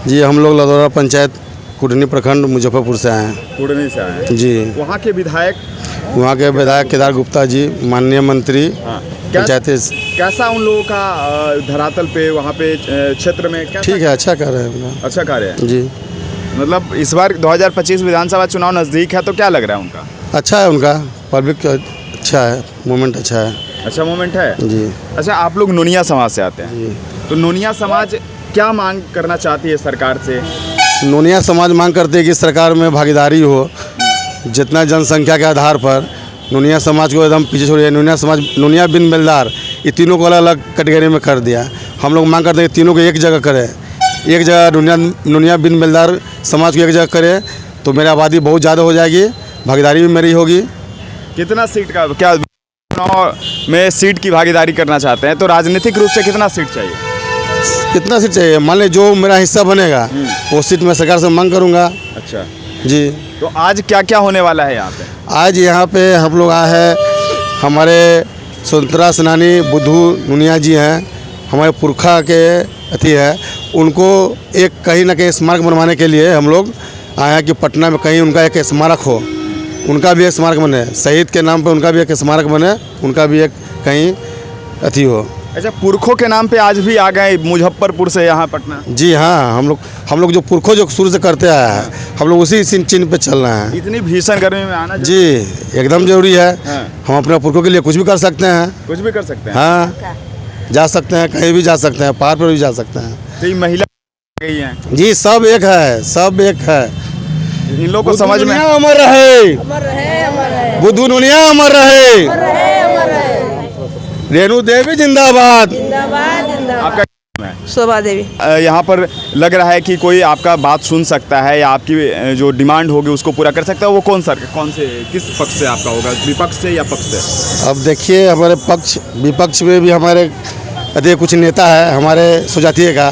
जी हम लोग लदौरा पंचायत कुटनी प्रखंड मुजफ्फरपुर से आए हैं। कुटनी से आए हैं जी। वहाँ के विधायक केदार गुप्ता जी, माननीय मंत्री पंचायत। कैसा उन लोगों का धरातल पे वहाँ पे क्षेत्र में कैसा? ठीक है, अच्छा कर रहे हैं। अच्छा कार्य है जी। मतलब इस बार 2025 विधानसभा चुनाव नज़दीक है तो क्या लग रहा है उनका? अच्छा है उनका, पब्लिक अच्छा है, मूवमेंट अच्छा है। अच्छा मोमेंट है जी। अच्छा, आप लोग नोनिया समाज से आते हैं जी। तो नोनिया समाज क्या मांग करना चाहती है सरकार से? नोनिया समाज मांग करते हैं कि सरकार में भागीदारी हो। जितना जनसंख्या के आधार पर नोनिया समाज को एकदम पीछे छोड़िए। नोनिया समाज, नोनिया बिन बेलदार, ये तीनों को अलग अलग कैटेगरी में कर दिया। हम लोग मांग करते हैं कि तीनों को एक जगह करें, एक जगह नोनिया बिन बेलदार समाज को एक जगह करें तो मेरी आबादी बहुत ज़्यादा हो जाएगी, भागीदारी भी मेरी होगी। कितना सीट का क्या चुनाव में सीट की भागीदारी करना चाहते हैं तो राजनीतिक रूप से कितना सीट चाहिए? कितना सीट चाहिए? मान लीजिए जो मेरा हिस्सा बनेगा वो सीट मैं सरकार से मांग करूँगा। अच्छा, जी। तो आज क्या क्या होने वाला है यहाँ पे? आज यहाँ पे हम लोग आए हैं, हमारे स्वतंत्रता सेनानी बुद्धू नोनिया जी हैं, हमारे पुरखा के अथी है, उनको एक कहीं ना कहीं स्मारक बनवाने के लिए हम लोग आए हैं कि पटना में कहीं उनका एक स्मारक हो, उनका भी एक स्मारक बने, शहीद के नाम पे उनका भी एक स्मारक बने, उनका भी एक कहीं अथी हो। अच्छा, पुरखों के नाम पे आज भी आ गए मुजफ्फरपुर से यहाँ पटना? जी हाँ, हम लोग जो पुरखों जो शुरू से करते आए हैं, हम लोग उसी चिन्ह पे चल रहे हैं। इतनी भीषण गर्मी में आना जी एकदम जरूरी है। हाँ। हम अपने पुरखों के लिए कुछ भी कर सकते हैं। कुछ भी कर सकते हैं। हाँ, जा सकते हैं, कहीं भी जा सकते हैं, पहाड़ पर भी जा सकते हैं। तो ये महिला गई हैं जी, सब एक है, सब एक है। इन लोगों को समझ में अमर रहे, बुद्धू नोनिया अमर रहे, रेणु देवी जिंदाबाद। आपका नाम है? शोभा देवी। यहाँ पर लग रहा है कि कोई आपका बात सुन सकता है या आपकी जो डिमांड होगी उसको पूरा कर सकता है। वो कौन से किस पक्ष से आपका होगा, विपक्ष से या पक्ष से? अब देखिए, हमारे पक्ष विपक्ष में भी हमारे अरे कुछ नेता है हमारे सुजातीय का,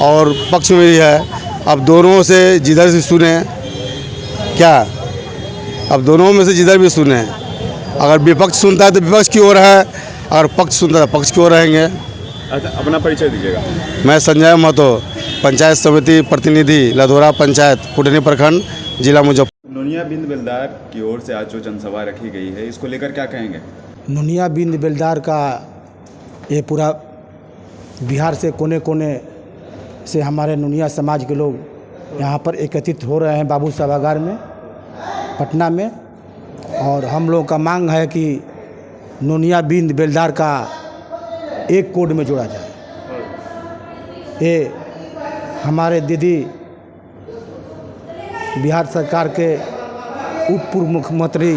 और पक्ष में भी है। अब दोनों से जिधर से सुने क्या, अब दोनों में से जिधर भी सुने, अगर विपक्ष सुनता है तो विपक्ष की ओर है, अगर पक्ष सुनता है पक्ष की ओर रहेंगे। अच्छा, अपना परिचय दीजिएगा। मैं संजय महतो, पंचायत समिति प्रतिनिधि, लदौरा पंचायत, कुटनी प्रखंड, जिला मुजफ्फरपुर। नोनिया बिन बेलदार की ओर से आज जो जनसभा रखी गई है, इसको लेकर क्या कहेंगे? नोनिया बिन बेलदार का ये पूरा बिहार से कोने कोने से हमारे नोनिया समाज के लोग यहाँ पर एकत्रित हो रहे हैं बाबू सभागार में पटना में, और हम लोग का मांग है कि नोनिया बिन बेलदार का एक कोड में जोड़ा जाए। ये हमारे दीदी बिहार सरकार के उप पूर्व मुख्यमंत्री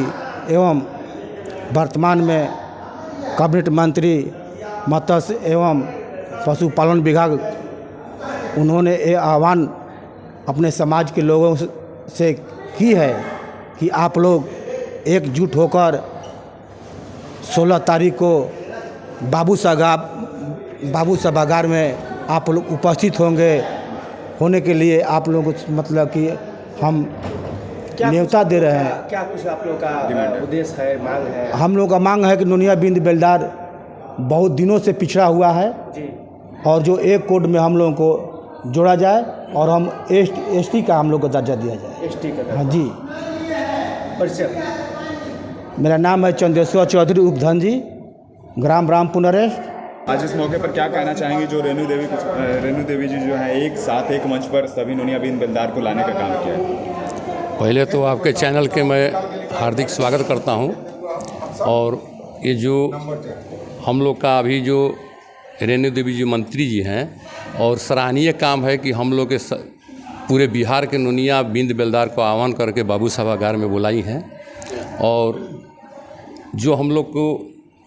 एवं वर्तमान में कैबिनेट मंत्री मत्स्य एवं पशुपालन विभाग, उन्होंने ये आह्वान अपने समाज के लोगों से की है कि आप लोग एकजुट होकर 16 तारीख को बाबू सभागार में आप लोग उपस्थित होने के लिए आप लोगों को मतलब कि हम न्योता दे रहे हैं। क्या कुछ आप लोगों का उद्देश्य है, मांग है? हम लोग का मांग है कि नोनिया बिन बेलदार बहुत दिनों से पिछड़ा हुआ है जी। और जो एक कोड में हम लोगों को जोड़ा जाए और हम एसटी का हम लोग को दर्जा दिया जाए। एसटी का? हाँ जी। परिचय? मेरा नाम है चंदेश्वर चौधरी उपधन जी, ग्राम रामपुर अरेस्ट। आज इस मौके पर क्या कहना चाहेंगे जो रेणु देवी जी जो है एक साथ एक मंच पर सभी नोनिया बिन बेलदार को लाने का काम किया है? पहले तो आपके चैनल के मैं हार्दिक स्वागत करता हूं, और ये जो हम लोग का अभी जो रेणु देवी जी मंत्री जी हैं, और सराहनीय काम है कि हम लोग के पूरे बिहार के नोनिया बिन बेलदार को आह्वान करके बाबू सभागार में बुलाई हैं, और जो हम लोग को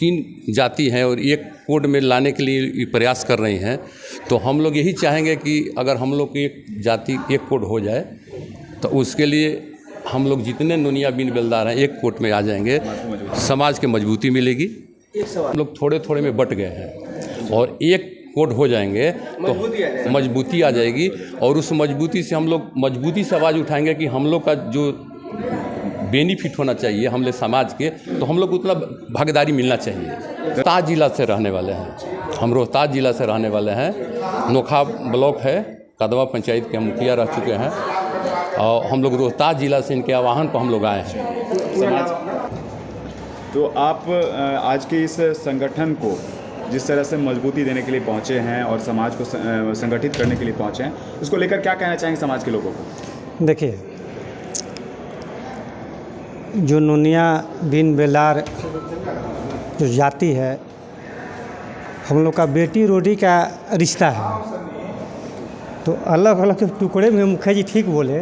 3 जाति हैं और एक कोड में लाने के लिए प्रयास कर रही हैं। तो हम लोग यही चाहेंगे कि अगर हम लोग की एक जाति एक कोड हो जाए तो उसके लिए हम लोग जितने नोनिया बिन बेलदार हैं एक कोड में आ जाएंगे, समाज के मजबूती मिलेगी। हम लोग थोड़े थोड़े में बट गए हैं और एक कोड हो जाएंगे तो मजबूती आ जाएगी, और उस मजबूती से हम लोग मजबूती से आवाज़ उठाएंगे कि हम लोग का जो बेनिफिट होना चाहिए हमले समाज के, तो हम लोग को उतना भागीदारी मिलना चाहिए। रोहतास जिला से रहने वाले हैं हम, रोहतास जिला से रहने वाले हैं। नोखा ब्लॉक है कदवा पंचायत के हम मुखिया रह चुके हैं और हम लोग रोहतास ज़िला से इनके आह्वान पर हम लोग आए हैं। तो आप आज के इस संगठन को जिस तरह से मजबूती देने के लिए पहुंचे हैं और समाज को संगठित करने के लिए पहुंचे हैं, उसको लेकर क्या कहना चाहेंगे समाज के लोगों को? देखिए, जो नूनिया बिन बेलार जो जाति है, हम लोग का बेटी रोटी का रिश्ता है। तो अलग अलग टुकड़े में मुखिया जी ठीक बोले,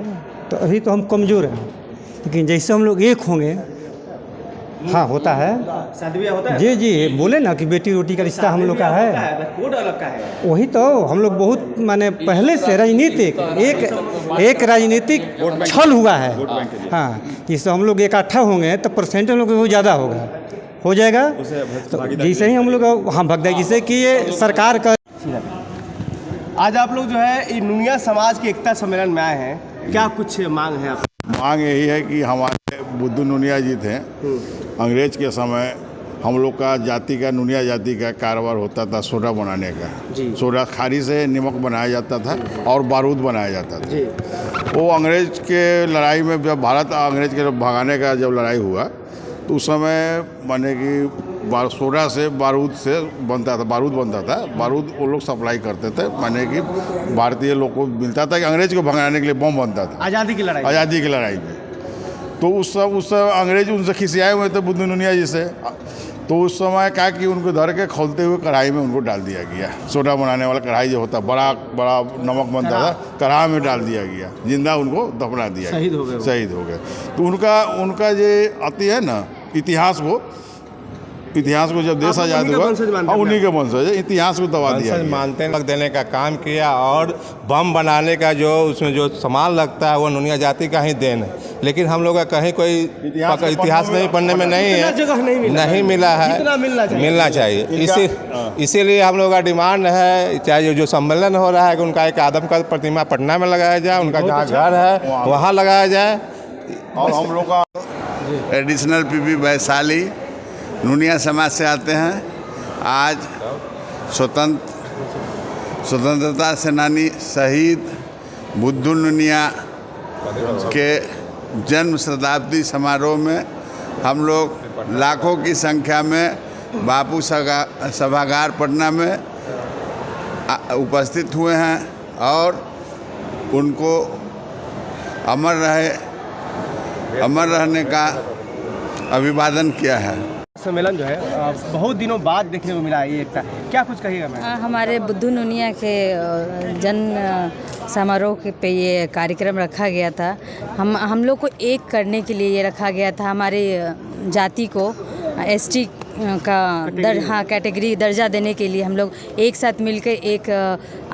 तो अभी तो हम कमज़ोर हैं, लेकिन जैसे हम लोग एक होंगे, हाँ होता है, शादी ब्याह होता है। जी जी, बोले ना कि बेटी रोटी का रिश्ता हम लोग का है, कोड अलग का है। वही तो हम लोग बहुत माने पहले से राजनीतिक एक राजनीतिक छल हुआ है। हाँ, जिससे हम लोग इकट्ठा होंगे तो परसेंट हम लोग बहुत ज़्यादा हो जाएगा। तो जैसे ही हम लोग हाँ भग जाए, जिससे कि ये सरकार का। आज आप लोग जो है ये नुनिया समाज के एकता सम्मेलन में आए हैं, क्या कुछ मांग है आप? मांग यही है कि हमारे बुद्धू नुनिया जी थे, अंग्रेज के समय हम लोग का जाति का नुनिया जाति का कारोबार होता था सोडा बनाने का। सोडा खारी से नमक बनाया जाता था और बारूद बनाया जाता था। वो अंग्रेज के लड़ाई में जब भारत अंग्रेज के भगाने का जब लड़ाई हुआ तो उस समय माने कि सोडा से बारूद से बनता था, बारूद बनता था। बारूद वो लोग सप्लाई करते थे, माने कि भारतीय लोग को मिलता था कि अंग्रेज को भगाने के लिए बम बनता था आज़ादी की लड़ाई में। तो उस समय अंग्रेज उनसे खिसियाए हुए थे बुद्धू नुनिया जी से। तो उस समय क्या कि उनको धर के खोलते हुए कढ़ाई में उनको डाल दिया गया। सोडा बनाने वाला कढ़ाई जो होता बड़ा बड़ा नमक बनता था, कढ़ाई में डाल दिया गया, जिंदा उनको दफना दिया, शहीद हो गए। तो उनका जो आती है ना इतिहास को जब देश आज़ाद हुआ, उन्हीं के वंशज इतिहास को दबा दिया, मानते हैं, देने का काम किया। और बम बनाने का जो उसमें जो सामान लगता है वो नुनिया जाति का ही देन है। लेकिन हम लोग का कहीं कोई इतिहास नहीं पढ़ने में नहीं मिला है, मिलना चाहिए। इसीलिए हम लोग का डिमांड है, चाहे जो सम्मेलन हो रहा है कि उनका एक आदम का प्रतिमा पटना में लगाया जाए, उनका जहाँ घर है वहाँ लगाया जाए। और हम लोग का एडिशनल पीपी वैशाली नुनिया समाज से आते हैं। आज स्वतंत्रता सेनानी शहीद बुद्धू नुनिया के जन्म शताब्दी समारोह में हम लोग लाखों की संख्या में बापू सभागार पटना में उपस्थित हुए हैं और उनको अमर रहने का अभिवादन किया है। सम्मेलन जो है बहुत दिनों बाद देखने को मिला है ये एकता, क्या कुछ कहिएगा मैम? हमारे बुद्धू नुनिया के जन्म समारोह पे ये कार्यक्रम रखा गया था। हम लोग को एक करने के लिए ये रखा गया था। हमारे जाति को एसटी का कैटेगरी दर्जा देने के लिए हम लोग एक साथ मिलकर एक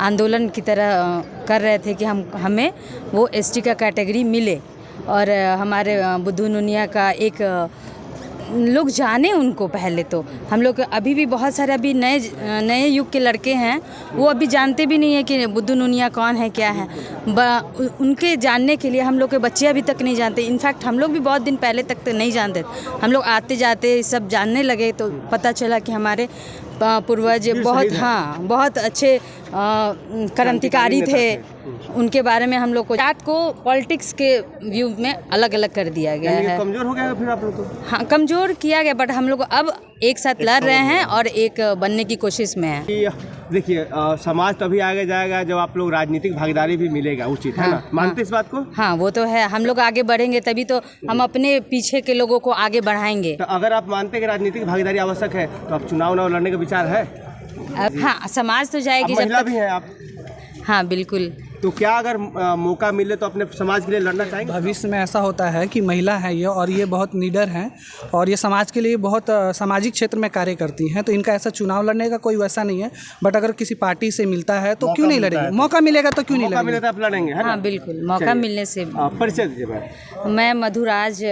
आंदोलन की तरह कर रहे थे कि हमें वो एसटी का कैटेगरी मिले। और हमारे बुद्धू नुनिया का एक लोग जाने उनको। पहले तो हम लोग अभी भी बहुत सारे अभी नए युग के लड़के हैं, वो अभी जानते भी नहीं है कि बुद्धू नुनिया कौन है क्या है। उनके जानने के लिए हम लोग के बच्चे अभी तक नहीं जानते। इनफैक्ट हम लोग भी बहुत दिन पहले तक तो नहीं जानते। हम लोग आते जाते सब जानने लगे तो पता चला कि हमारे पूर्वज बहुत अच्छे क्रांतिकारी थे। उनके बारे में हम लोग को जात को पॉलिटिक्स के व्यू में अलग अलग कर दिया गया है। कमज़ोर हो गया फिर आप लोग तो? हाँ, कमज़ोर किया गया, बट हम लोग अब एक साथ लड़ रहे हैं और एक बनने की कोशिश में है। देखिए समाज तभी आगे जाएगा जब आप लोग राजनीतिक भागीदारी भी मिलेगा, उचित है ना? मानते इस बात को? हाँ, वो तो है। हम लोग आगे बढ़ेंगे तभी तो हम अपने पीछे के लोगों को आगे बढ़ाएंगे। तो अगर आप मानते हैं कि राजनीतिक भागीदारी आवश्यक है तो आप चुनाव लड़ने का विचार है? हाँ, समाज तो जाएगी। महिला भी हैं आप? हाँ बिल्कुल। तो क्या अगर मौका मिले तो अपने समाज के लिए लड़ना चाहेंगे? भविष्य में ऐसा होता है कि महिला है ये, और ये बहुत लीडर हैं और ये समाज के लिए बहुत सामाजिक क्षेत्र में कार्य करती हैं। तो इनका ऐसा चुनाव लड़ने का कोई वैसा नहीं है, बट अगर किसी पार्टी से मिलता है तो क्यों नहीं लड़ेंगे? मौका मिलेगा तो क्यों नहीं लड़ेंगे? मौका मिले तो आप लड़ेंगे, है ना? हाँ बिल्कुल, मौका मिलने से। परिचय दीजिए। मैं मधुराज,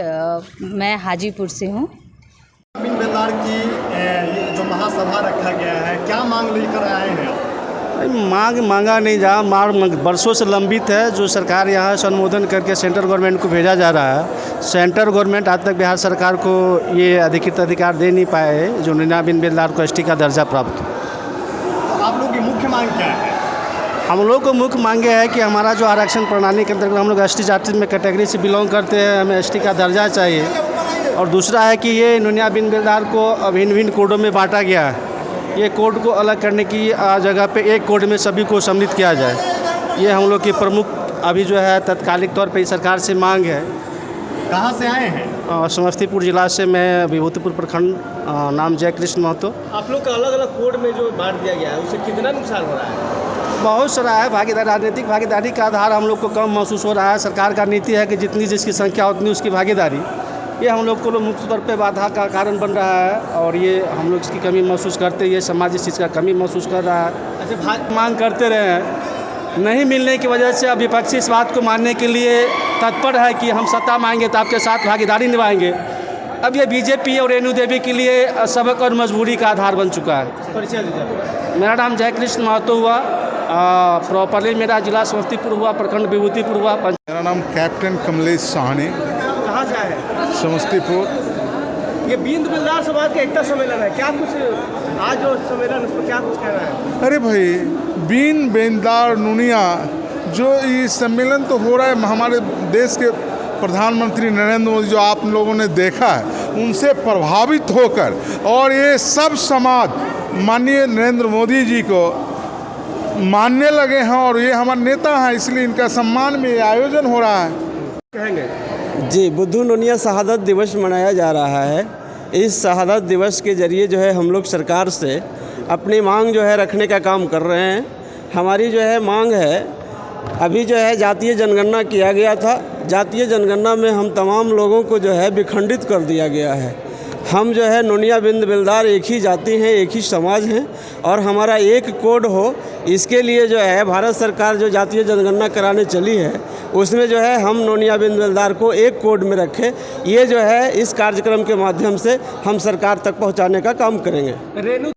मैं हाजीपुर से हूँ। बिन बेलार की ये जो महासभा रखा गया है, क्या मांग लेकर आए हैं? मांगा नहीं जा, बरसों से लंबित है, जो सरकार यहाँ से अनुमोदन करके सेंट्रल गवर्नमेंट को भेजा जा रहा है। सेंट्रल गवर्नमेंट आज तक बिहार सरकार को ये अधिकृत अधिकार दे नहीं पाए जो नुनिया बिन बेलदार को एसटी का दर्जा प्राप्त हो। तो आप लोग की मुख्य मांग क्या है? हम लोग को मुख्य मांगे है कि हमारा जो आरक्षण प्रणाली के अंतर्गत हम लोग एसटी जाति में कैटेगरी से बिलोंग करते हैं, हमें एसटी का दर्जा चाहिए। और दूसरा है कि ये नुनिया बिन बेलदार को भिन्न भिन्न कोडों में बांटा गया है। ये कोड को अलग करने की जगह पे एक कोड में सभी को सम्मिलित किया जाए। ये हम लोग की प्रमुख अभी जो है तत्कालिक तौर पे सरकार से मांग है। कहाँ से आए हैं? समस्तीपुर जिला से, मैं विभूतिपुर प्रखंड, नाम जय कृष्ण महतो। आप लोग का अलग अलग कोड में जो बांट दिया गया है उससे कितना नुकसान हो रहा है? बहुत सारा है। भागीदारी, राजनीतिक भागीदारी का आधार हम लोग को कम महसूस हो रहा है। सरकार का नीति है कि जितनी जिसकी संख्या उतनी उसकी भागीदारी, ये हम लोग को मुख्य तौर पे बाधा का कारण बन रहा है और ये हम लोग इसकी कमी महसूस करते हैं। ये समाज इस चीज़ का कमी महसूस कर रहा है। अच्छा, मांग करते रहे हैं, नहीं मिलने की वजह से अब विपक्षी इस बात को मानने के लिए तत्पर है कि हम सत्ता में आएंगे तो आपके साथ भागीदारी निभाएंगे। अब ये बीजेपी और रेणु देवी के लिए सबक और मजबूरी का आधार बन चुका है। परिचय दीजिए। मेरा नाम जय कृष्ण महतो हुआ, प्रॉपरली मेरा जिला समस्तीपुर हुआ, प्रखंड विभूतिपुर हुआ। मेरा नाम कैप्टन कमलेश साहनी, कहाँ से आए हैं? समस्तीपुर। ये बिंद बेलदार समाज का एकता सम्मेलन है, क्या कुछ आज जो सम्मेलन उस पर क्या कुछ कहना है? अरे भाई, बीन बेलदार नुनिया जो ये सम्मेलन तो हो रहा है, हमारे देश के प्रधानमंत्री नरेंद्र मोदी जो आप लोगों ने देखा है उनसे प्रभावित होकर, और ये सब समाज माननीय नरेंद्र मोदी जी को मानने लगे हैं और ये हमारे नेता हैं, इसलिए इनका सम्मान में ये आयोजन हो रहा है। कहेंगे जी, बुद्धू नुनिया शहादत दिवस मनाया जा रहा है। इस शहादत दिवस के ज़रिए जो है हम लोग सरकार से अपनी मांग जो है रखने का काम कर रहे हैं। हमारी जो है मांग है, अभी जो है जातीय जनगणना किया गया था, जातीय जनगणना में हम तमाम लोगों को जो है विखंडित कर दिया गया है। हम जो है नुनिया बिंद बेलदार एक ही जाति हैं, एक ही समाज हैं और हमारा एक कोड हो, इसके लिए जो है भारत सरकार जो जातीय जनगणना कराने चली है उसमें जो है हम नुनिया बिंद बेलदार को एक कोड में रखें। ये जो है इस कार्यक्रम के माध्यम से हम सरकार तक पहुंचाने का काम करेंगे।